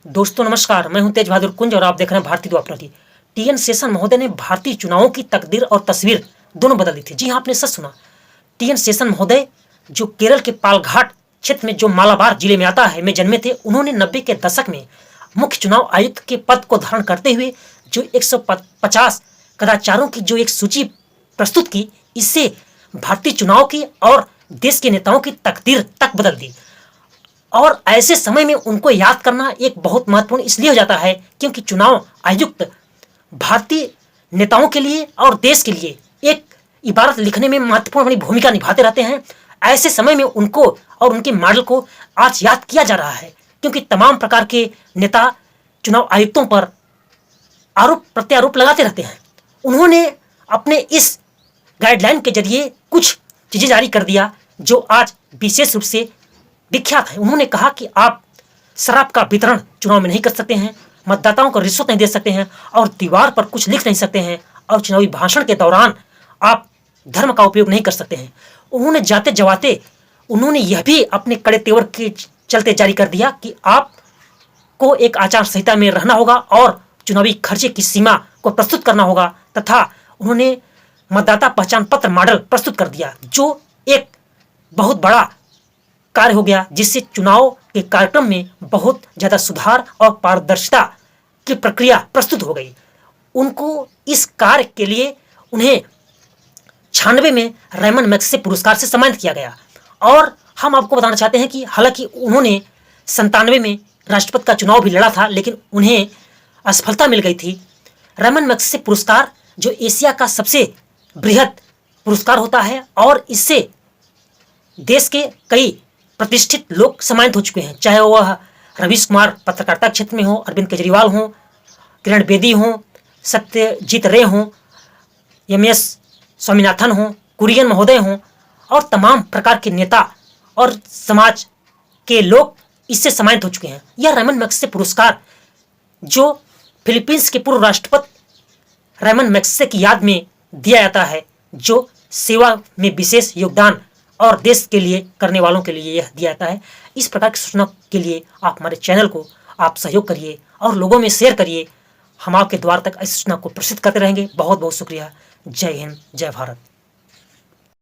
दोस्तों नमस्कार, मैं हूं तेज बहादुर कुंज और आप देख रहे हैं भारतीय द्वापरती। टीएन शेषन महोदय ने भारतीय चुनावों की तकदीर और तस्वीर दोनों बदल दी थी। जी हाँ, आपने सच सुना। टीएन शेषन महोदय जो केरल के पालघाट क्षेत्र में जो मालाबार जिले में आता है में जन्मे थे। उन्होंने 90 के दशक में मुख्य चुनाव आयुक्त के पद को धारण करते हुए जो 150 कदाचारों की जो एक सूची प्रस्तुत की, इससे भारतीय चुनाव की और देश के नेताओं की तकदीर तक बदल दी। और ऐसे समय में उनको याद करना एक बहुत महत्वपूर्ण इसलिए हो जाता है क्योंकि चुनाव आयुक्त भारतीय नेताओं के लिए और देश के लिए एक इबारत लिखने में महत्वपूर्ण अपनी भूमिका निभाते रहते हैं। ऐसे समय में उनको और उनके मॉडल को आज याद किया जा रहा है क्योंकि तमाम प्रकार के नेता चुनाव आयुक्तों पर आरोप प्रत्यारोप लगाते रहते हैं। उन्होंने अपने इस गाइडलाइन के जरिए कुछ चीजें जारी कर दिया जो आज विशेष रूप से विख्यात है। उन्होंने कहा कि आप शराब का वितरण चुनाव में नहीं कर सकते हैं, मतदाताओं को रिश्वत नहीं दे सकते हैं और दीवार पर कुछ लिख नहीं सकते हैं और चुनावी भाषण के दौरान आप धर्म का उपयोग नहीं कर सकते हैं। उन्होंने जाते जवाते उन्होंने यह भी अपने कड़े तेवर के चलते जारी कर दिया कि आपको एक आचार संहिता में रहना होगा और चुनावी खर्चे की सीमा को प्रस्तुत करना होगा तथा उन्होंने मतदाता पहचान पत्र मॉडल प्रस्तुत कर दिया जो एक बहुत बड़ा कार्य हो गया, जिससे चुनाव के कार्यक्रम में बहुत ज्यादा सुधार और पारदर्शिता की प्रक्रिया प्रस्तुत हो गई। उनको इस कार्य के लिए उन्हें 96 में रेमन मैग्सेसे पुरस्कार से सम्मानित किया गया। और हम आपको बताना चाहते हैं कि हालांकि उन्होंने 97 में राष्ट्रपति का चुनाव भी लड़ा था, लेकिन उन्हें असफलता मिल गई थी। रेमन मैग्सेसे पुरस्कार जो एशिया का सबसे बृहद पुरस्कार होता है और इससे देश के कई प्रतिष्ठित लोग सम्मानित हो चुके हैं, चाहे वह रवीश कुमार पत्रकारिता क्षेत्र में हो, अरविंद केजरीवाल हो, किरण बेदी हो, सत्यजीत रे हो, एमएस स्वामीनाथन हो, कुरियन महोदय हो और तमाम प्रकार के नेता और समाज के लोग इससे सम्मानित हो चुके हैं। यह रेमन मैग्सेसे पुरस्कार जो फिलीपींस के पूर्व राष्ट्रपति रेमन मैग्सेसे की याद में दिया जाता है, जो सेवा में विशेष योगदान और देश के लिए करने वालों के लिए यह दिया जाता है। इस प्रकार की सूचना के लिए आप हमारे चैनल को आप सहयोग करिए और लोगों में शेयर करिए। हम आपके द्वार तक इस सूचना को प्रसिद्ध करते रहेंगे। बहुत बहुत शुक्रिया। जय हिंद, जय भारत।